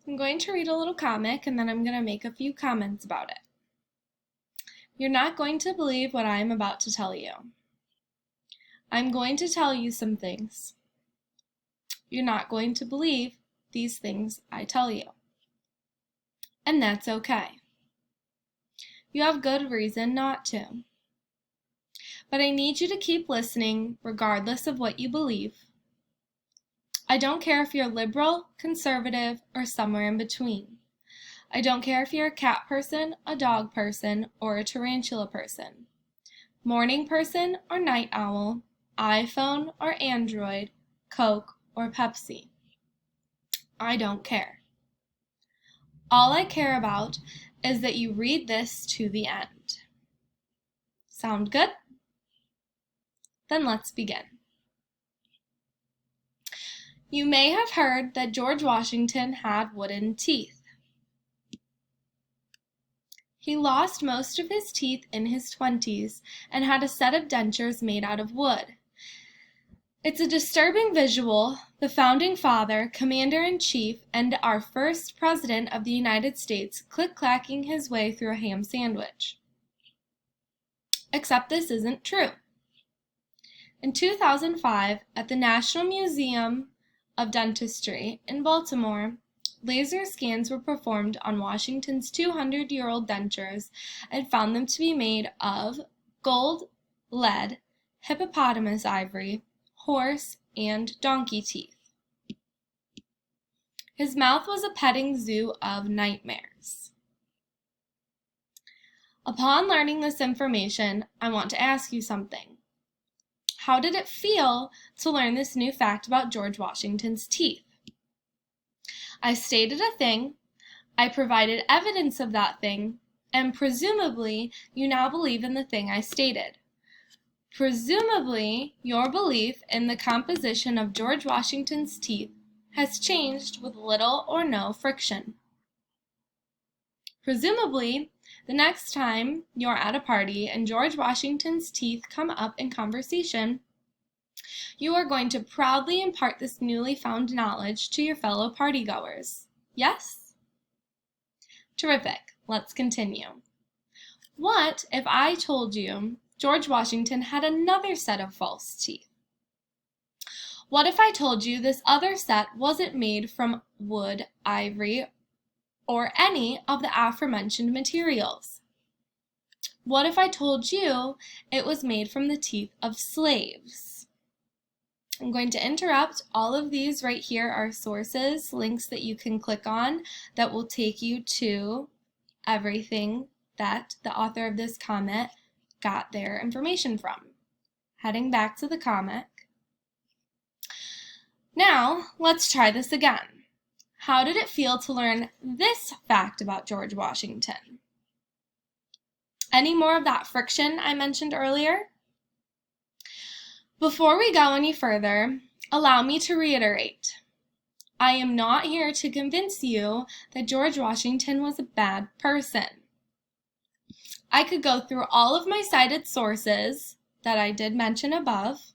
I'm going to read a little comic and then I'm going to make a few comments about it. You're not going to believe what I am about to tell you. I'm going to tell you some things. You're not going to believe these things I tell you. And that's okay. You have good reason not to. But I need you to keep listening regardless of what you believe. I don't care if you're liberal, conservative, or somewhere in between. I don't care if you're a cat person, a dog person, or a tarantula person. Morning person or night owl, iPhone or Android, Coke or Pepsi. I don't care. All I care about is that you read this to the end. Sound good? Then let's begin. You may have heard that George Washington had wooden teeth. He lost most of his teeth in his 20s and had a set of dentures made out of wood. It's a disturbing visual, the founding father, commander-in-chief, and our first president of the United States click-clacking his way through a ham sandwich. Except this isn't true. In 2005, at the National Museum of Dentistry in Baltimore, laser scans were performed on Washington's 200-year-old dentures and found them to be made of gold, lead, hippopotamus ivory, horse, and donkey teeth. His mouth was a petting zoo of nightmares. Upon learning this information, I want to ask you something. How did it feel to learn this new fact about George Washington's teeth? I stated a thing, I provided evidence of that thing, and presumably you now believe in the thing I stated. Presumably, your belief in the composition of George Washington's teeth has changed with little or no friction. Presumably, the next time you're at a party and George Washington's teeth come up in conversation, you are going to proudly impart this newly found knowledge to your fellow partygoers. Yes? Terrific. Let's continue. What if I told you George Washington had another set of false teeth? What if I told you this other set wasn't made from wood, ivory, or any of the aforementioned materials? What if I told you it was made from the teeth of slaves? I'm going to interrupt. All of these right here are sources, links that you can click on that will take you to everything that the author of this comic got their information from. Heading back to the comic. Now, let's try this again. How did it feel to learn this fact about George Washington? Any more of that friction I mentioned earlier? Before we go any further, allow me to reiterate. I am not here to convince you that George Washington was a bad person. I could go through all of my cited sources that I did mention above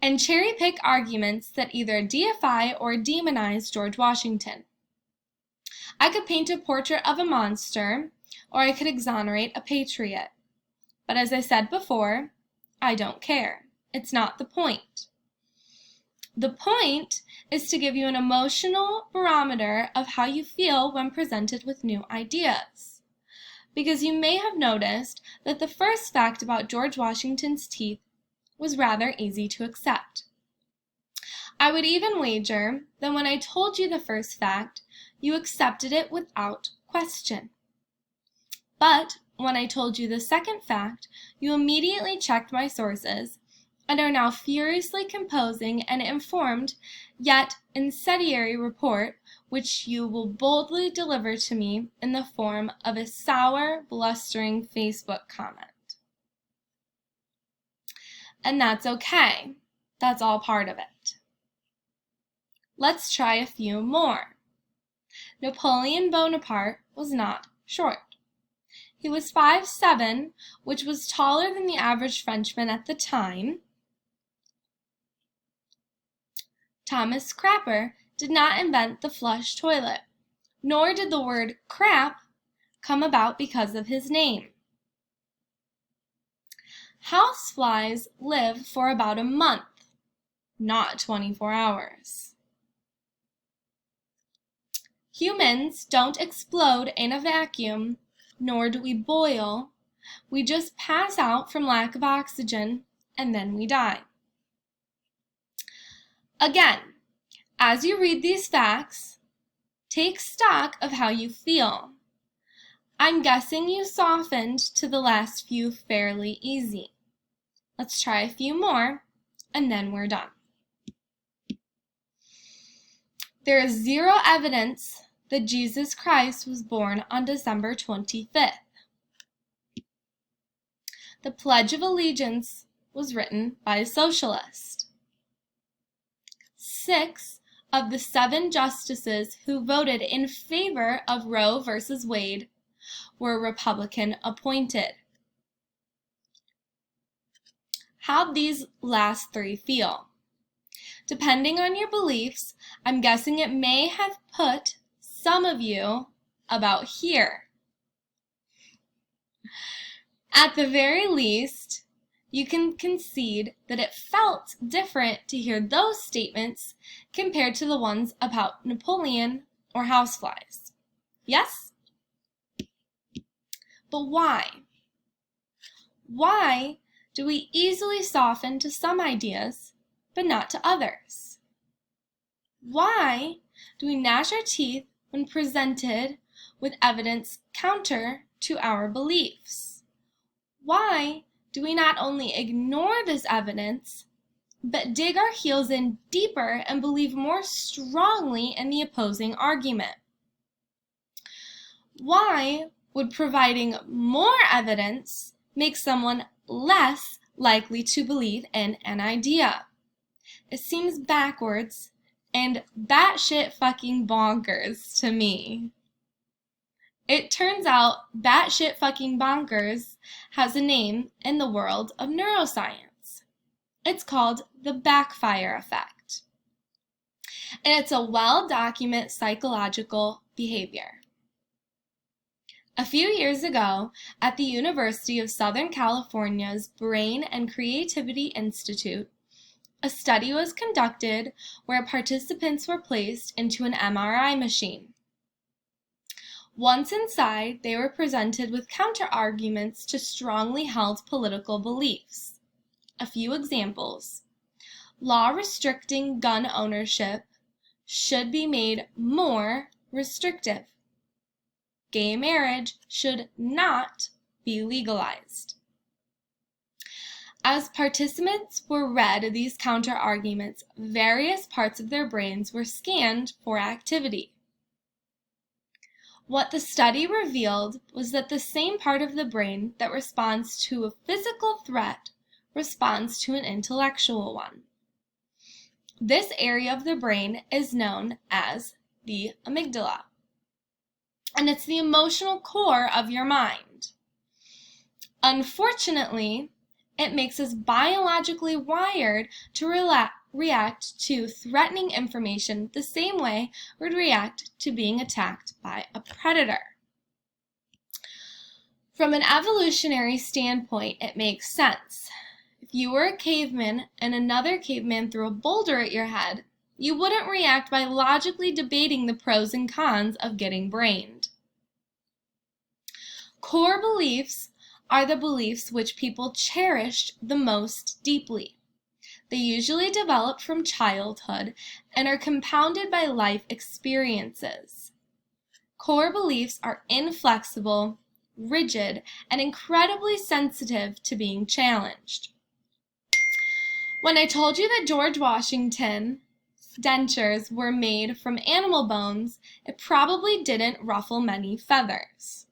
and cherry-pick arguments that either deify or demonize George Washington. I could paint a portrait of a monster, or I could exonerate a patriot. But as I said before, I don't care. It's not the point. The point is to give you an emotional barometer of how you feel when presented with new ideas. Because you may have noticed that the first fact about George Washington's teeth was rather easy to accept. I would even wager that when I told you the first fact, you accepted it without question. But when I told you the second fact, you immediately checked my sources and are now furiously composing an informed yet incendiary report which you will boldly deliver to me in the form of a sour, blustering Facebook comment. And that's okay. That's all part of it. Let's try a few more. Napoleon Bonaparte was not short. He was 5'7", which was taller than the average Frenchman at the time. Thomas Crapper did not invent the flush toilet. nor did the word crap come about because of his name. Houseflies live for about a month, not 24 hours. Humans don't explode in a vacuum, nor do we boil. We just pass out from lack of oxygen, and then we die. Again, as you read these facts, take stock of how you feel. I'm guessing you softened to the last few fairly easy. Let's try a few more, and then we're done. There is zero evidence that Jesus Christ was born on December 25th. The Pledge of Allegiance was written by a socialist. 6 of the 7 justices who voted in favor of Roe v. Wade were Republican appointed. How'd these last 3 feel? Depending on your beliefs, I'm guessing it may have put some of you about here. At the very least, you can concede that it felt different to hear those statements compared to the ones about Napoleon or houseflies. Yes? But why? Why do we easily soften to some ideas, but not to others? Why do we gnash our teeth when presented with evidence counter to our beliefs? Why do we not only ignore this evidence, but dig our heels in deeper and believe more strongly in the opposing argument? Why would providing more evidence make someone less likely to believe in an idea? It seems backwards and batshit fucking bonkers to me. It turns out batshit fucking bonkers has a name in the world of neuroscience. It's called the backfire effect. And it's a well-documented psychological behavior. A few years ago, at the University of Southern California's Brain and Creativity Institute, a study was conducted where participants were placed into an MRI machine. Once inside, they were presented with counter-arguments to strongly held political beliefs. A few examples. Law restricting gun ownership should be made more restrictive. Gay marriage should not be legalized. As participants were read these counter-arguments, various parts of their brains were scanned for activity. What the study revealed was that the same part of the brain that responds to a physical threat responds to an intellectual one. This area of the brain is known as the amygdala, and it's the emotional core of your mind. Unfortunately, it makes us biologically wired to react to threatening information the same way we'd react to being attacked by a predator. From an evolutionary standpoint, it makes sense. If you were a caveman and another caveman threw a boulder at your head, you wouldn't react by logically debating the pros and cons of getting brained. Core beliefs are the beliefs which people cherished the most deeply. They usually develop from childhood and are compounded by life experiences. Core beliefs are inflexible, rigid, and incredibly sensitive to being challenged. When I told you that George Washington's dentures were made from animal bones, it probably didn't ruffle many feathers.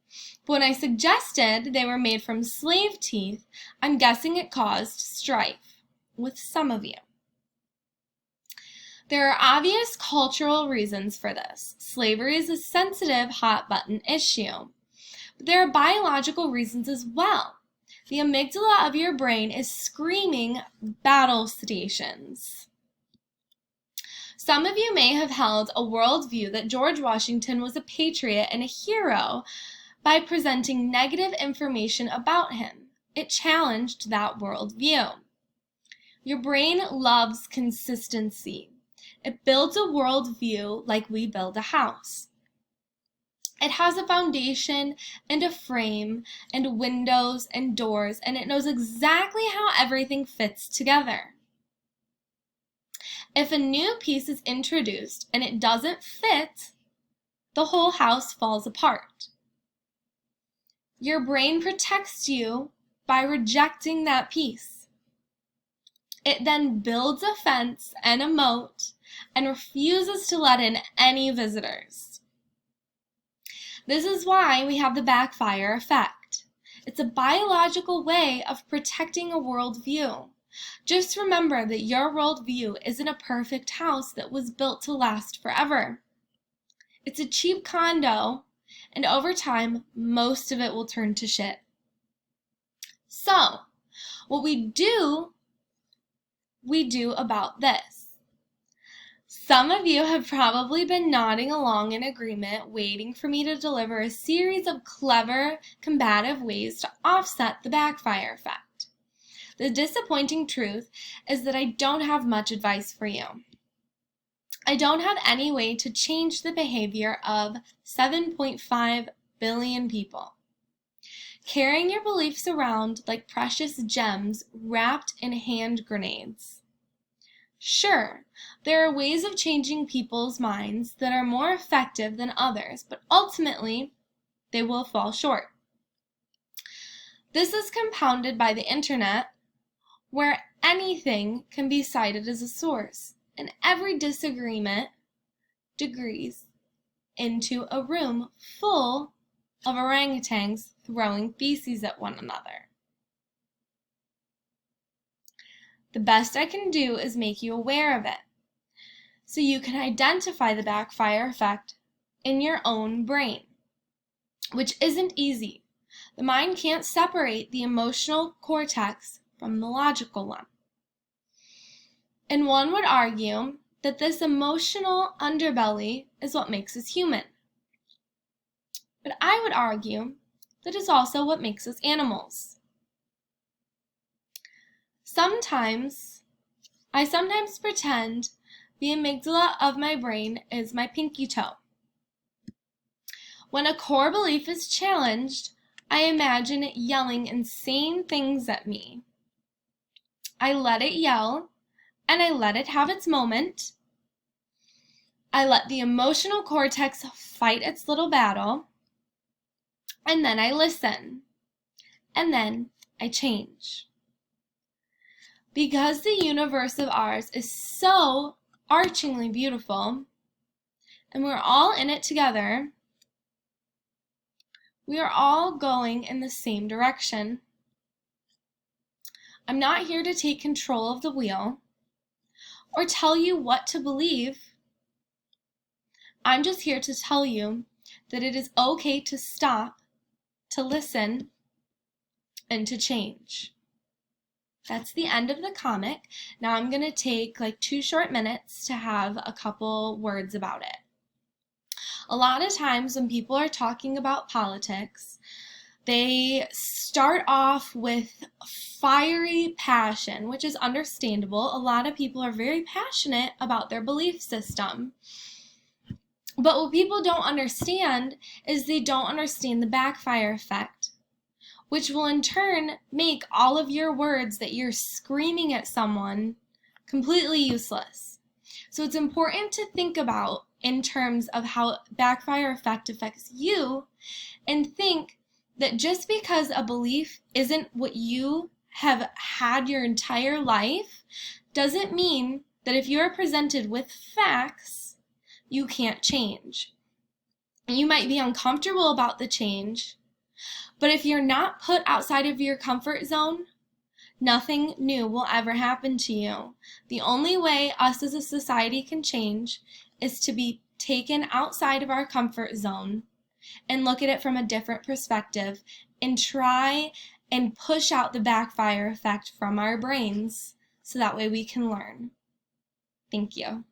But when I suggested they were made from slave teeth, I'm guessing it caused strife with some of you. There are obvious cultural reasons for this. Slavery is a sensitive, hot-button issue. But there are biological reasons as well. The amygdala of your brain is screaming battle stations. Some of you may have held a worldview that George Washington was a patriot and a hero by presenting negative information about him. It challenged that worldview. Your brain loves consistency. It builds a worldview like we build a house. It has a foundation and a frame and windows and doors, and it knows exactly how everything fits together. If a new piece is introduced and it doesn't fit, the whole house falls apart. Your brain protects you by rejecting that piece. It then builds a fence and a moat and refuses to let in any visitors. This is why we have the backfire effect. It's a biological way of protecting a worldview. Just remember that your worldview isn't a perfect house that was built to last forever. It's a cheap condo, and over time, most of it will turn to shit. So, what we do about this. Some of you have probably been nodding along in agreement, waiting for me to deliver a series of clever, combative ways to offset the backfire effect. The disappointing truth is that I don't have much advice for you. I don't have any way to change the behavior of 7.5 billion people. Carrying your beliefs around like precious gems wrapped in hand grenades. Sure, there are ways of changing people's minds that are more effective than others, but ultimately, they will fall short. This is compounded by the internet, where anything can be cited as a source, and every disagreement degrees into a room full of orangutans throwing feces at one another. The best I can do is make you aware of it, so you can identify the backfire effect in your own brain, which isn't easy. The mind can't separate the emotional cortex from the logical one. And one would argue that this emotional underbelly is what makes us human. But I would argue that it's also what makes us animals. I sometimes pretend the amygdala of my brain is my pinky toe. When a core belief is challenged, I imagine it yelling insane things at me. I let it yell, and I let it have its moment. I let the emotional cortex fight its little battle, and then I listen, and then I change. Because the universe of ours is so archingly beautiful, and we're all in it together, we are all going in the same direction. I'm not here to take control of the wheel or tell you what to believe. I'm just here to tell you that it is okay to stop, to listen, and to change. That's the end of the comic. Now I'm going to take like 2 short minutes to have a couple words about it. A lot of times when people are talking about politics, they start off with fiery passion, which is understandable. A lot of people are very passionate about their belief system. But what people don't understand is they don't understand the backfire effect, which will in turn make all of your words that you're screaming at someone completely useless. So it's important to think about in terms of how backfire effect affects you, and think that just because a belief isn't what you have had your entire life doesn't mean that if you're presented with facts, you can't change. You might be uncomfortable about the change, but if you're not put outside of your comfort zone, nothing new will ever happen to you. The only way us as a society can change is to be taken outside of our comfort zone and look at it from a different perspective and try and push out the backfire effect from our brains so that way we can learn. Thank you.